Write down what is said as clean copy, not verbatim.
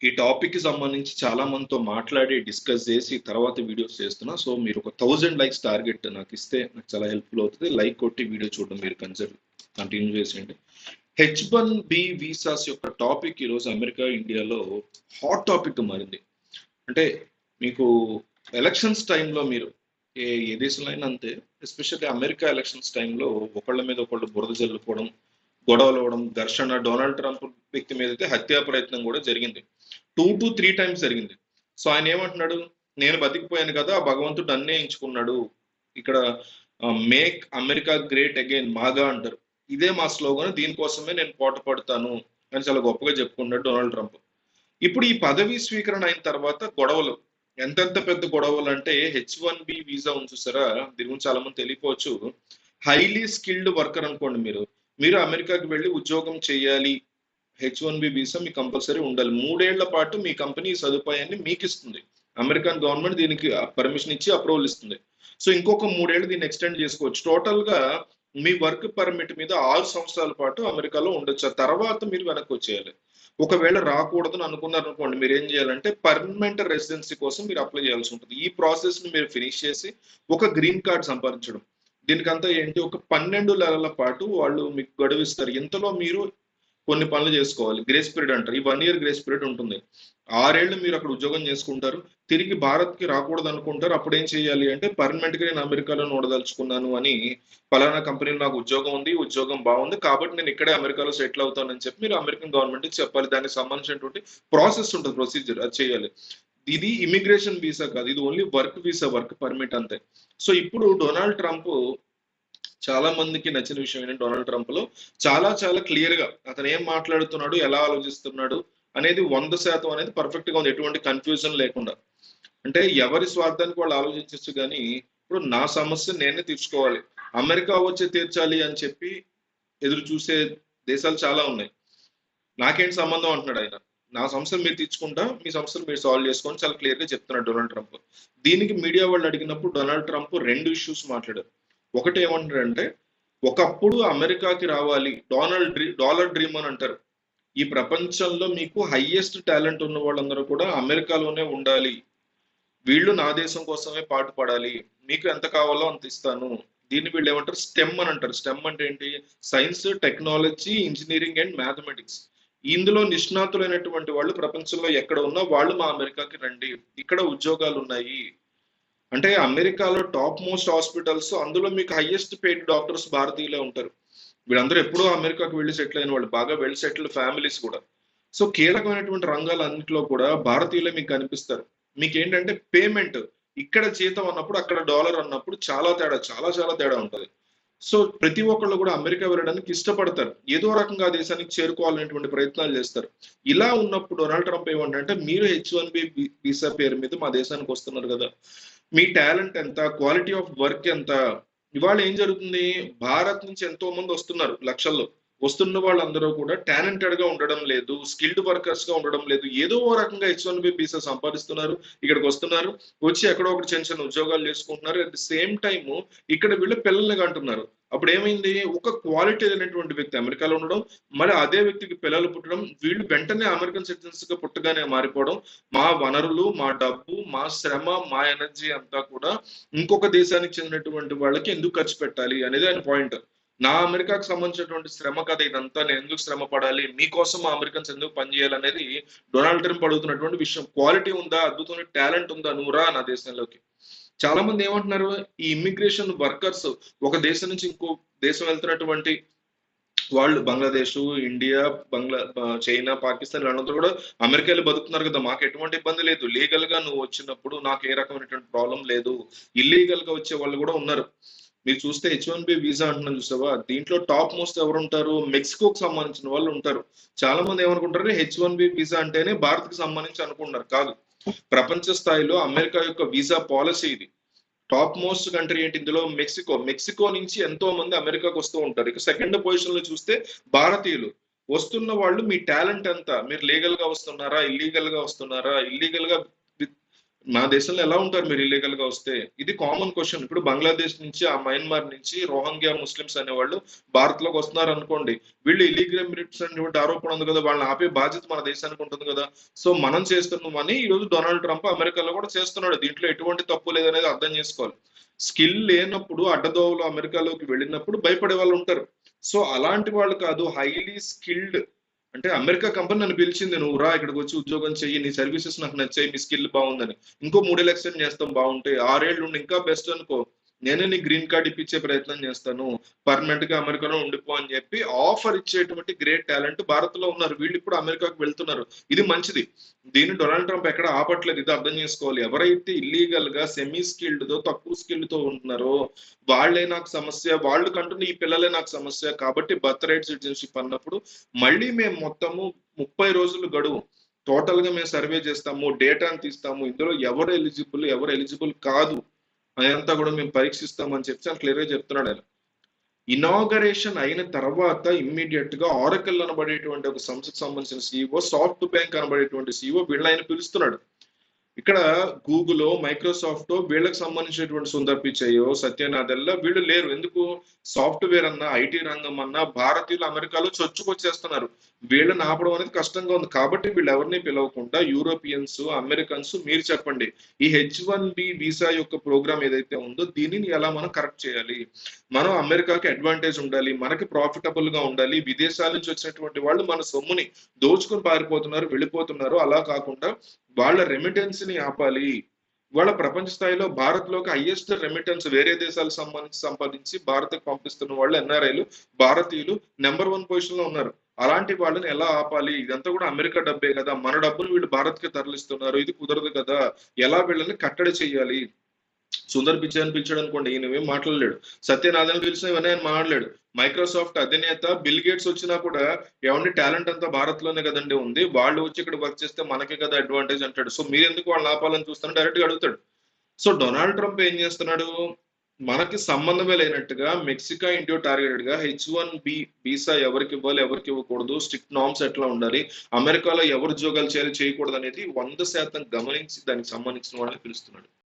ఈ టాపిక్ కి సంబంధించి చాలా మందితో మాట్లాడి డిస్కస్ చేసి తర్వాత వీడియోస్ చేస్తున్నా. సో మీరు ఒక 1000 లైక్స్ టార్గెట్ నాకు ఇస్తే నాకు చాలా హెల్ప్ఫుల్ అవుతుంది. లైక్ కొట్టి వీడియో చూడడం మీరు కంటిన్యూ చేసేయండి. H1B వీసాస్ యొక్క టాపిక్ ఈరోజు అమెరికా ఇండియాలో హాట్ టాపిక్ మారింది. అంటే మీకు ఎలక్షన్స్ టైంలో మీరు ఏ దేశంలో అయినా అంతే, ఎస్పెషల్లీ అమెరికా ఎలక్షన్స్ టైంలో ఒకళ్ళ మీద ఒకళ్ళు బురద జల్లుకోవడం, గొడవలు అవడం, ఘర్షణ, డొనాల్డ్ ట్రంప్ వ్యక్తి మీద అయితే హత్యా ప్రయత్నం కూడా జరిగింది. 2 to 3 టైమ్స్ జరిగింది. సో ఆయన ఏమంటున్నాడు, నేను బతికిపోయాను కదా, భగవంతుడు అన్నే ఎంచుకున్నాడు, ఇక్కడ make America great again MAGA అంటారు, ఇదే మా స్లోగన్, దీనికోసమే నేను పోట పడతాను అని చాలా గొప్పగా చెప్పుకున్నాడు డొనాల్డ్ ట్రంప్. ఇప్పుడు ఈ పదవీ స్వీకరణ అయిన తర్వాత గొడవలు, ఎంతెంత పెద్ద గొడవలు అంటే H1B వీసా ఉంది చూసారా, దీని గురించి చాలా మంది తెలియపోవచ్చు. హైలీ స్కిల్డ్ వర్కర్ అనుకోండి, మీరు అమెరికాకి వెళ్ళి ఉద్యోగం చేయాలి, H1B వీసా మీకు కంపల్సరీ ఉండాలి. 3 ఏళ్ల పాటు మీ కంపెనీ ఈ సదుపాయాన్ని మీకు ఇస్తుంది. అమెరికన్ గవర్నమెంట్ దీనికి పర్మిషన్ ఇచ్చి అప్రూవల్ ఇస్తుంది. సో ఇంకొక 3 ఏళ్ళు దీన్ని ఎక్స్టెండ్ చేసుకోవచ్చు. టోటల్ గా మీ వర్క్ పర్మిట్ మీద 6 సంవత్సరాల పాటు అమెరికాలో ఉండొచ్చు. ఆ తర్వాత మీరు వెనక్కి వచ్చేయాలి. ఒకవేళ రాకూడదని అనుకున్నారు అనుకోండి, మీరు ఏం చేయాలంటే పర్మనెంట్ రెసిడెన్సీ కోసం మీరు అప్లై చేయాల్సి ఉంటుంది. ఈ ప్రాసెస్ ని మీరు ఫినిష్ చేసి ఒక గ్రీన్ కార్డ్ సంపాదించడం, దీనికంతా ఏంటి, ఒక 12 నెలల పాటు వాళ్ళు మీకు గడువిస్తారు. ఇంతలో మీరు కొన్ని పనులు చేసుకోవాలి. గ్రేస్ పీరియడ్ అంటారు. ఈ 1 ఇయర్ గ్రేస్ పీరియడ్ ఉంటుంది. 6 ఏళ్ళు మీరు అక్కడ ఉద్యోగం చేసుకుంటారు, తిరిగి భారత్ కి రాకూడదు అనుకుంటారు. అప్పుడు ఏం చేయాలి అంటే, పర్మనెంట్ గా నేను అమెరికాలో ఉండదలుచుకున్నాను అని, పలానా కంపెనీలో నాకు ఉద్యోగం ఉంది, ఉద్యోగం బాగుంది కాబట్టి నేను ఇక్కడే అమెరికాలో సెటిల్ అవుతానని చెప్పి మీరు అమెరికన్ గవర్నమెంట్ కి చెప్పాలి. దానికి సంబంధించినటువంటి ప్రాసెస్ ఉంటుంది, ప్రొసీజర్, అది చేయాలి. ఇది ఇమిగ్రేషన్ వీసా కాదు, ఇది only work visa, work permit అంతే. సో ఇప్పుడు డొనాల్డ్ ట్రంప్, చాలా మందికి నచ్చిన విషయం ఏంటంటే డొనాల్డ్ ట్రంప్ లో చాలా చాలా క్లియర్ గా అతను ఏం మాట్లాడుతున్నాడు, ఎలా ఆలోచిస్తున్నాడు అనేది 100% అనేది పర్ఫెక్ట్ గా ఉంది, ఎటువంటి కన్ఫ్యూజన్ లేకుండా. అంటే ఎవరి స్వార్థానికి వాళ్ళు ఆలోచించచ్చు, కానీ ఇప్పుడు నా సమస్య నేనే తీర్చుకోవాలి, అమెరికా వచ్చి తీర్చాలి అని చెప్పి ఎదురు చూసే దేశాలు చాలా ఉన్నాయి. నాకేంటి సంబంధం అంటున్నాడు ఆయన. నా సమస్యలు మీరు తీర్చుకుంటా, మీ సమస్యలు మీరు సాల్వ్ చేసుకోండి, చాలా క్లియర్ గా చెప్తున్నాడు డొనాల్డ్ ట్రంప్. దీనికి మీడియా వాళ్ళు అడిగినప్పుడు డొనాల్డ్ ట్రంప్ 2 ఇష్యూస్ మాట్లాడారు. ఒకటి ఏమంటారంటే, ఒకప్పుడు అమెరికాకి రావాలి, డాలర్ డ్రీమ్ అని అంటారు. ఈ ప్రపంచంలో మీకు హైయెస్ట్ టాలెంట్ ఉన్న వాళ్ళందరూ కూడా అమెరికాలోనే ఉండాలి, వీళ్ళు నా దేశం కోసమే పాటు పడాలి, మీకు ఎంత కావాలో అంత ఇస్తాను. దీన్ని వీళ్ళు ఏమంటారు, స్టెమ్ అని అంటారు. స్టెమ్ అంటే ఏంటి, science, technology, engineering and mathematics. ఇందులో నిష్ణాతులైనటువంటి వాళ్ళు ప్రపంచంలో ఎక్కడ ఉన్నా వాళ్ళు మా అమెరికాకి రండి, ఇక్కడ ఉద్యోగాలు ఉన్నాయి. అంటే అమెరికాలో టాప్ మోస్ట్ హాస్పిటల్స్, అందులో మీకు హైయెస్ట్ పెయిడ్ డాక్టర్స్ భారతీయులే ఉంటారు. వీళ్ళందరూ ఎప్పుడూ అమెరికాకు వెళ్ళి సెటిల్ అయిన వాళ్ళు, బాగా వెల్ సెటిల్డ్ ఫ్యామిలీస్ కూడా. సో కీలకమైనటువంటి రంగాలన్నింటిలో కూడా భారతీయులే మీకు కనిపిస్తారు. మీకు ఏంటంటే పేమెంట్, ఇక్కడ జీతం అన్నప్పుడు అక్కడ డాలర్ అన్నప్పుడు చాలా తేడా, చాలా చాలా తేడా ఉంటుంది. సో ప్రతి ఒక్కళ్ళు కూడా అమెరికా వెళ్ళడానికి ఇష్టపడతారు, ఏదో రకంగా ఆ దేశానికి చేరుకోవాలనేటువంటి ప్రయత్నాలు చేస్తారు. ఇలా ఉన్నప్పుడు డొనాల్డ్ ట్రంప్ ఏమంటే, మీరు H1B వీసా పేరు మీద మా దేశానికి వస్తున్నారు కదా, మీ టాలెంట్ ఎంత, క్వాలిటీ ఆఫ్ వర్క్ ఎంత. ఇవాళ ఏం జరుగుతుంది, భారత్ నుంచి ఎంతో మంది వస్తున్నారు, లక్షల్లో వస్తున్న వాళ్ళందరూ కూడా టాలెంటెడ్ గా ఉండడం లేదు, స్కిల్డ్ వర్కర్స్ గా ఉండడం లేదు, ఏదో ఓ రకంగా H1B వీసా సంపాదిస్తున్నారు, ఇక్కడికి వస్తున్నారు, వచ్చి ఎక్కడో ఒకటి చిన్న చిన్న ఉద్యోగాలు చేసుకుంటున్నారు. అట్ ది సేమ్ టైమ్ ఇక్కడ వీళ్ళు పిల్లల్ని కంటున్నారు. అప్పుడు ఏమైంది, ఒక క్వాలిటీ అయినటువంటి వ్యక్తి అమెరికాలో ఉండడం, మరి అదే వ్యక్తికి పిల్లలు పుట్టడం, వీళ్ళు వెంటనే అమెరికన్ సిటిజన్స్ గా పుట్టగానే మారిపోవడం, మా వనరులు, మా డబ్బు, మా శ్రమ, మా ఎనర్జీ అంతా కూడా ఇంకొక దేశానికి చెందినటువంటి వాళ్ళకి ఎందుకు ఖర్చు పెట్టాలి అనేది ఆయన పాయింట్. నా అమెరికాకు సంబంధించినటువంటి శ్రమ కదా ఇదంతా, నేను ఎందుకు శ్రమ పడాలి, మీకోసం మా అమెరికన్స్ ఎందుకు పనిచేయాలి అనేది డొనాల్డ్ ట్రంప్ అడుగుతున్నటువంటి విషయం. క్వాలిటీ ఉందా, అద్భుతమైన టాలెంట్ ఉందా, నువ్వు రా నా దేశంలోకి. చాలా మంది ఏమంటున్నారు, ఈ ఇమ్మిగ్రేషన్ వర్కర్స్ ఒక దేశం నుంచి ఇంకో దేశం వెళ్తున్నటువంటి వాళ్ళు, బంగ్లాదేశ్, ఇండియా, చైనా, పాకిస్తాన్ వీళ్ళందరూ కూడా అమెరికాలో బతుకుతున్నారు కదా, మాకు ఎటువంటి ఇబ్బంది లేదు, లీగల్ గా నువ్వు వచ్చినప్పుడు నాకు ఏ రకమైనటువంటి ప్రాబ్లం లేదు. ఇల్లీగల్ గా వచ్చే వాళ్ళు కూడా ఉన్నారు. మీరు చూస్తే H1B వీసా అంటున్నాను చూసావా, దీంట్లో టాప్ మోస్ట్ ఎవరు ఉంటారు, మెక్సికోకి సంబంధించిన వాళ్ళు ఉంటారు. చాలా మంది ఏమనుకుంటారు, H1B వీసా అంటేనే భారత్ కి సంబంధించి అనుకుంటున్నారు. కాదు, ప్రపంచ స్థాయిలో అమెరికా యొక్క వీసా పాలసీ ఇది. టాప్ మోస్ట్ కంట్రీ ఏంటి ఇందులో, మెక్సికో నుంచి ఎంతో మంది అమెరికాకు వస్తూ ఉంటారు. ఇక సెకండ్ పొజిషన్ లో చూస్తే భారతీయులు. వస్తున్న వాళ్ళు మీ టాలెంట్ ఎంత, మీరు లీగల్ గా వస్తున్నారా, ఇల్లీగల్ గా వస్తున్నారా, ఇల్లీగల్ గా మా దేశంలో ఎలా ఉంటారు మీరు ఇల్లీగల్ గా వస్తే? ఇది కామన్ క్వశ్చన్. ఇప్పుడు బంగ్లాదేశ్ నుంచి, ఆ మయన్మార్ నుంచి రోహింగ్యా ముస్లిమ్స్ అనేవాళ్ళు భారత్ లోకి వస్తున్నారు అనుకోండి, వీళ్ళు ఇల్లీగల్ ఇమిగ్రెంట్స్ అనేటువంటి ఆరోపణ ఉంది కదా, వాళ్ళని ఆపే బాధ్యత మన దేశానికి ఉంటుంది కదా. సో మనం చేస్తున్నామని ఈ రోజు డొనాల్డ్ ట్రంప్ అమెరికాలో కూడా చేస్తున్నాడు. దీంట్లో ఎటువంటి తప్పు లేదనేది అర్థం చేసుకోవాలి. స్కిల్ లేనప్పుడు అడ్డదోవలో అమెరికాలోకి వెళ్ళినప్పుడు భయపడే వాళ్ళు ఉంటారు. సో అలాంటి వాళ్ళు కాదు, హైలీ స్కిల్డ్. అంటే అమెరికా కంపెనీ నన్ను పిలిచింది, నువ్వు రా ఇక్కడికి వచ్చి ఉద్యోగం చెయ్యి, నీ సర్వీసెస్ నాకు నచ్చాయి, మీ స్కిల్ బాగుందని. ఇంకో 3 ఎక్స్టెండ్ చేస్తాం బాగుంటే, 6 ఏళ్ళు ఉండి ఇంకా బెస్ట్ అనుకో, నేనే నీ గ్రీన్ కార్డ్ ఇప్పించే ప్రయత్నం చేస్తాను, పర్మనెంట్ గా అమెరికాలో ఉండిపో అని చెప్పి ఆఫర్ ఇచ్చేటువంటి గ్రేట్ టాలెంట్ భారత్ లో ఉన్నారు. వీళ్ళు ఇప్పుడు అమెరికాకు వెళ్తున్నారు. ఇది మంచిది. దీన్ని డొనాల్డ్ ట్రంప్ ఎక్కడ ఆపట్లేదు. ఇది అర్థం చేసుకోవాలి. ఎవరైతే ఇల్లీగల్ గా సెమీ స్కిల్డ్ తో, తక్కువ స్కిల్డ్ తో ఉంటున్నారో వాళ్ళే నాకు సమస్య, వాళ్ళు కంటున్న ఈ పిల్లలే నాకు సమస్య. కాబట్టి బర్త్ రైట్ సిటిజన్షిప్ అన్నప్పుడు మళ్ళీ మేము మొత్తము 30 రోజులు గడువు టోటల్ గా మేము సర్వే చేస్తాము, డేటాను తీస్తాము, ఇందులో ఎవరు ఎలిజిబుల్ ఎవరు ఎలిజిబుల్ కాదు అదంతా కూడా మేము పరీక్షిస్తామని చెప్పి చాలా క్లియర్ గా చెప్తున్నాడు ఆయన. ఇనాగరేషన్ అయిన తర్వాత ఇమ్మీడియట్ గా ఆరకల్ అనబడేటువంటి ఒక సంస్థకు సంబంధించిన సీఈఓ, సాఫ్ట్ బ్యాంక్ అనబడేటువంటి సీఈఓ వీళ్ళు ఆయన పిలుస్తున్నాడు. ఇక్కడ గూగుల్, మైక్రోసాఫ్ట్ వీళ్ళకి సంబంధించినటువంటి సుందర్ పిచాయో, సత్యనాదెల్లా వీళ్ళు లేరు. ఎందుకు? సాఫ్ట్వేర్ అన్నా, ఐటీ రంగం అన్నా భారతీయులు అమెరికాలో చొచ్చుకొచ్చేస్తున్నారు. వీళ్ళని ఆపడం అనేది కష్టంగా ఉంది. కాబట్టి వీళ్ళు ఎవరిని పిలవకుండా యూరోపియన్స్, అమెరికన్స్ మీరు చెప్పండి, ఈ H1B వీసా యొక్క ప్రోగ్రామ్ ఏదైతే ఉందో దీనిని ఎలా మనం కరెక్ట్ చేయాలి? మనం అమెరికాకి అడ్వాంటేజ్ ఉండాలి, మనకి ప్రాఫిటబుల్ గా ఉండాలి. విదేశాల నుంచి వచ్చినటువంటి వాళ్ళు మన సొమ్ముని దోచుకుని పారిపోతున్నారు, వెళ్ళిపోతున్నారు. అలా కాకుండా వాళ్ళ రెమిటెన్స్ ని ఆపాలి. వాళ్ళ ప్రపంచ స్థాయిలో భారత్ లోకి హైయెస్ట్ రెమిటెన్స్ వేరే దేశాలకు సంపాదించి భారత్కి పంపిస్తున్న వాళ్ళు ఎన్ఆర్ఐలు, భారతీయులు నెంబర్ 1 పొజిషన్ లో ఉన్నారు. అలాంటి వాళ్ళని ఎలా ఆపాలి? ఇదంతా కూడా అమెరికా డబ్బే కదా, మన డబ్బులు వీళ్ళు భారత్ కి తరలిస్తున్నారు, ఇది కుదరదు కదా, ఎలా వీళ్ళని కట్టడి చేయాలి? సుందర్ పిచాయ్ అని పిలిచాడు అనుకోండి, ఈయన ఏం మాట్లాడలేడు. సత్యనారాయణ పిలిచిన ఇవన్నీ ఆయన మాట్లాడలేడు. మైక్రోసాఫ్ట్ అధినేత బిల్ గేట్స్ వచ్చినా కూడా ఏమండి టాలెంట్ అంతా భారత్ లోనే కదండి ఉంది, వాళ్ళు వచ్చి ఇక్కడ వర్క్ చేస్తే మనకే కదా అడ్వాంటేజ్ అంటాడు. సో మీరు ఎందుకు వాళ్ళని ఆపాలని చూస్తాను డైరెక్ట్ గా అడుగుతాడు. సో డొనాల్డ్ ట్రంప్ ఏం చేస్తున్నాడు? మనకి సంబంధమే లేనట్టుగా మెక్సికా ఇండియో టార్గెటెడ్ గా H1B వీసా ఎవరికి ఇవ్వాలి, ఎవరికి ఇవ్వకూడదు, స్ట్రిక్ట్ నార్మ్స్ ఎట్లా ఉండాలి, అమెరికాలో ఎవరు ఉద్యోగాలు చేయాలి చేయకూడదు అనేది 100% గమనించి దానికి సంబంధించిన వాళ్ళని పిలుస్తున్నాడు.